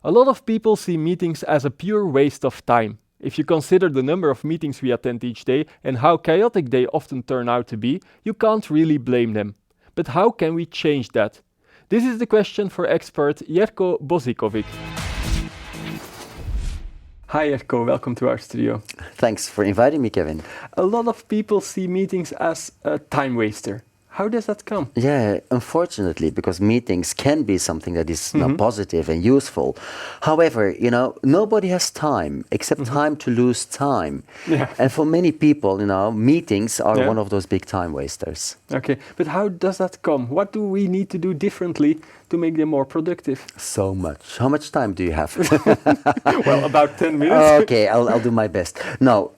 A lot of people see meetings as a pure waste of time. If you consider the number of meetings we attend each day and how chaotic they often turn out to be, you can't really blame them. But how can we change that? This is the question for expert Jerko Bozikovic. Hi Jerko, welcome to our studio. Thanks for inviting me, Kevin. A lot of people see meetings as a time waster. How does that come? Yeah, unfortunately, because meetings can be something that is positive and useful. However, nobody has time except time to lose time. Yeah. And for many people, meetings are one of those big time wasters. Okay, but how does that come? What do we need to do differently to make them more productive? So much. How much time do you have? Well, about 10 minutes. Okay, I'll do my best. Now,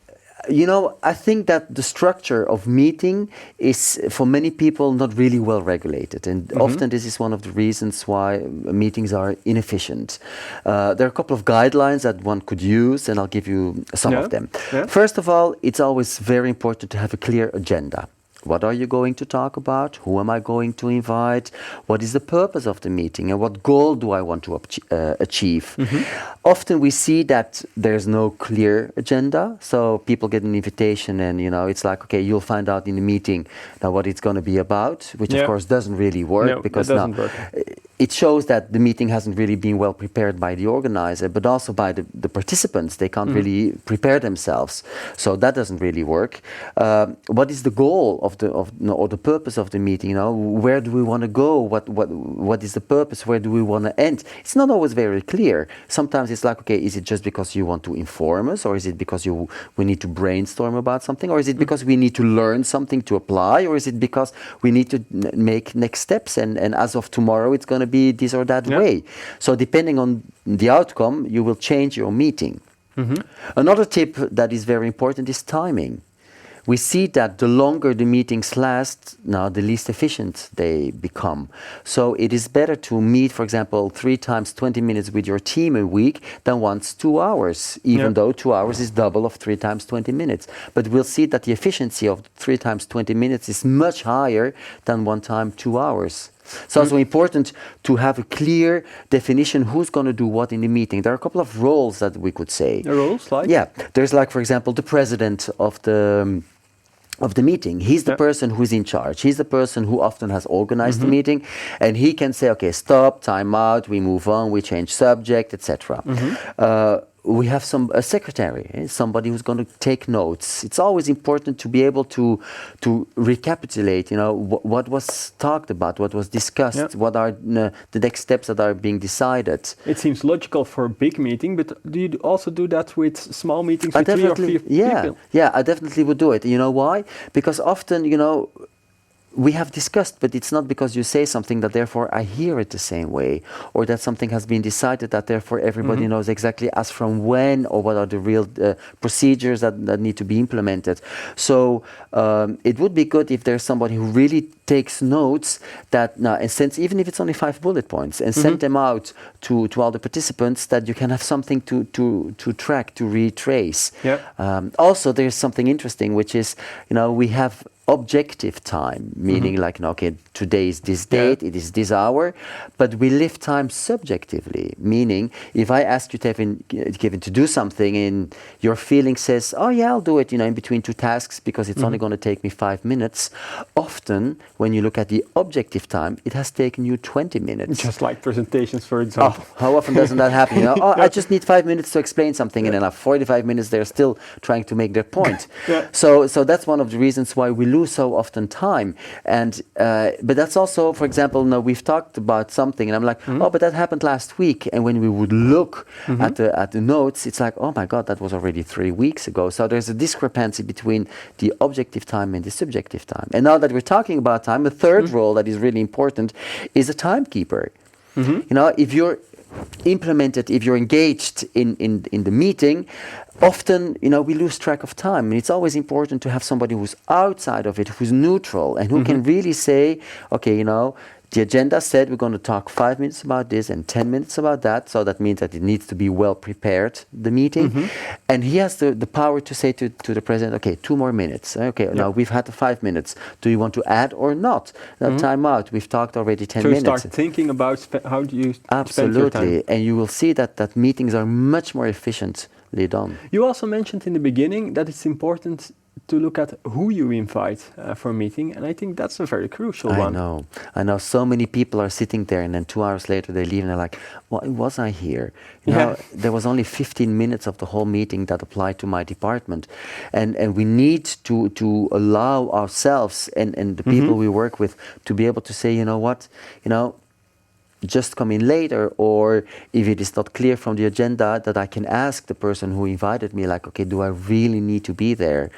I think that the structure of meeting is, for many people, not really well regulated. And often this is one of the reasons why meetings are inefficient. There are a couple of guidelines that one could use, and I'll give you some of them. Yeah. First of all, it's always very important to have a clear agenda. What are you going to talk about? Who am I going to invite? What is the purpose of the meeting? And what goal do I want to achieve? Often we see that there's no clear agenda. So people get an invitation and, it's like, okay, you'll find out in the meeting now what it's going to be about, which of course doesn't really work. No, because it doesn't work. It shows that the meeting hasn't really been well prepared by the organizer, but also by the participants. They can't really prepare themselves. So that doesn't really work. What is the goal or the purpose of the meeting? Where do we want to go? What is the purpose? Where do we want to end? It's not always very clear. Sometimes it's like, okay, is it just because you want to inform us, or is it because we need to brainstorm about something, or is it because we need to learn something to apply, or is it because we need to make next steps, and as of tomorrow it's going to be this or that way? So depending on the outcome, you will change your meeting. Another tip that is very important is timing. We see that the longer the meetings last, now the least efficient they become. So it is better to meet, for example, 3 times 20 minutes with your team a week than once 2 hours, even though 2 hours is double of 3 times 20 minutes. But we'll see that the efficiency of 3 times 20 minutes is much higher than 1 time 2 hours. It's also important to have a clear definition who's going to do what in the meeting. There are a couple of roles that we could say. The roles, like? Yeah, there's like, for example, the president of the meeting. He's the person who's in charge. He's the person who often has organized the meeting, and he can say, okay, stop, time out, we move on, we change subject, etc. We have a secretary, somebody who's going to take notes. It's always important to be able to recapitulate, what was talked about, what was discussed, what are the next steps that are being decided. It seems logical for a big meeting, but do you also do that with small meetings with 3 or 4 people? Yeah, I definitely would do it. You know why? Because often, we have discussed, but it's not because you say something that therefore I hear it the same way, or that something has been decided that therefore everybody knows exactly as from when, or what are the real procedures that need to be implemented. So it would be good if there's somebody who really takes notes and sends, even if it's only 5 bullet points, and send them out to all the participants, that you can have something to track, to retrace. Also, there's something interesting, which is, we have objective time, meaning like, okay, today is this date, it is this hour, but we live time subjectively, meaning if I ask you, Kevin, to do something and your feeling says, oh yeah, I'll do it, in between 2 tasks because it's only going to take me 5 minutes. Often, when you look at the objective time, it has taken you 20 minutes. Just like presentations, for example. How often doesn't that happen? I just need 5 minutes to explain something, and then after 45 minutes, they're still trying to make their point. So that's one of the reasons why we lose so often time. And but that's also, for example, we've talked about something, and I'm like, but that happened last week. And when we would look at the notes, it's like, oh my God, that was already 3 weeks ago. So there's a discrepancy between the objective time and the subjective time. And now that we're talking about time, a third role that is really important is a timekeeper. If you're if you're engaged in the meeting, often, we lose track of time. And it's always important to have somebody who's outside of it, who's neutral, and who can really say, okay, The agenda said we're going to talk 5 minutes about this and 10 minutes about that. So that means that it needs to be well prepared, the meeting. And he has the power to say to the president, okay, 2 more minutes. Okay, now we've had the 5 minutes. Do you want to add or not? Now, time out. We've talked already 10 minutes. So start thinking about how do you spend your time. Absolutely. And you will see that meetings are much more efficiently done. You also mentioned in the beginning that it's important to look at who you invite for a meeting, and I think that's a very crucial one. I know. So many people are sitting there, and then 2 hours later they leave, and they're like, "Why was I here? You know, there was only 15 minutes of the whole meeting that applied to my department," and we need to allow ourselves and the people we work with to be able to say, you know what, just come in later, or if it is not clear from the agenda, that I can ask the person who invited me, like, okay, do I really need to be there?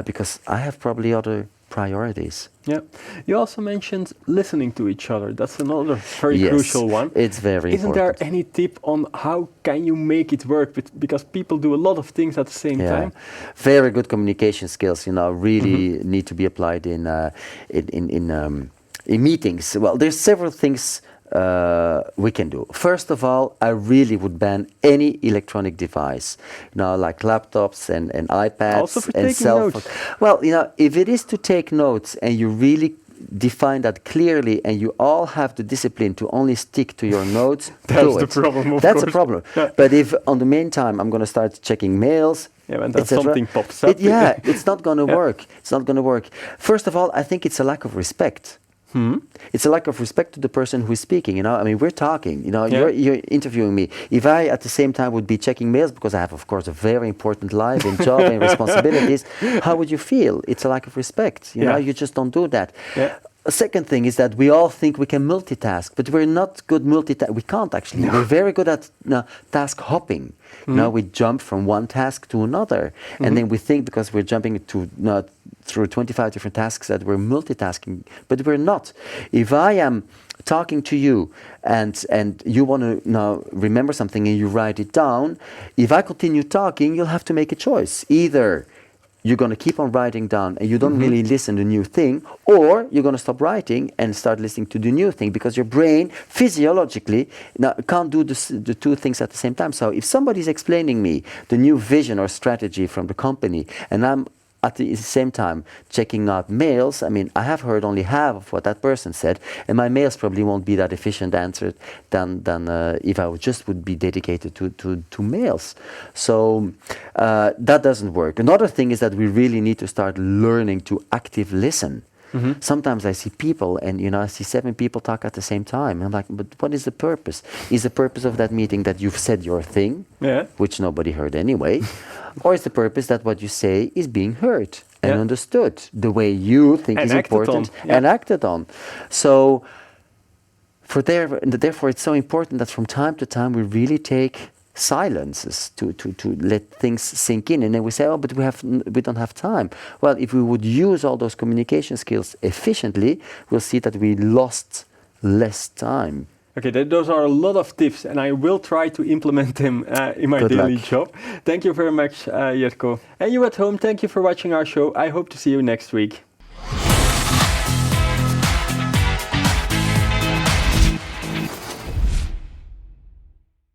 Because I have probably other priorities. Yeah. You also mentioned listening to each other. That's another very crucial one. It's very important. Isn't there any tip on how can you make it work? Because people do a lot of things at the same time. Very good communication skills, really need to be applied in meetings. Well, there's several things we can do. First of all, I really would ban any electronic device, like laptops and iPads also for and taking cell notes. phones. Well, if it is to take notes and you really define that clearly and you all have the discipline to only stick to your notes, that's the problem, of That's course. a problem. Yeah. But if on the meantime I'm going to start checking mails, when then something pops up. it's not going to work. It's not going to work. First of all, I think it's a lack of respect. It's a lack of respect to the person who is speaking. I mean, we're talking. You're interviewing me. If I, at the same time, would be checking mails because I have, of course, a very important life and job and responsibilities, how would you feel? It's a lack of respect. You just don't do that. Yeah. A second thing is that we all think we can multitask, but we're not good multitask. We can't actually. We're very good at task hopping. We jump from one task to another, and then we think because we're jumping through 25 different tasks that we're multitasking, but we're not. If I am talking to you and you want to now remember something and you write it down, if I continue talking, you'll have to make a choice. Either you're going to keep on writing down and you don't really listen to the new thing, or you're going to stop writing and start listening to the new thing, because your brain physiologically can't do the two things at the same time. So if somebody's explaining me the new vision or strategy from the company and I'm at the same time checking out mails, I mean, I have heard only half of what that person said, and my mails probably won't be that efficient answered than if I would be dedicated to mails. So that doesn't work. Another thing is that we really need to start learning to active listen. Sometimes I see people and I see 7 people talk at the same time. I'm like, but what is the purpose? Is the purpose of that meeting that you've said your thing, which nobody heard anyway? Or is the purpose that what you say is being heard and understood the way you think is important and acted on? So therefore it's so important that from time to time we really take silences to let things sink in, and then we say, but we don't have time. Well, if we would use all those communication skills efficiently, we'll see that we lost less time. Okay, those are a lot of tips, and I will try to implement them in my daily job. Thank you very much, Jirko. And you at home, thank you for watching our show. I hope to see you next week.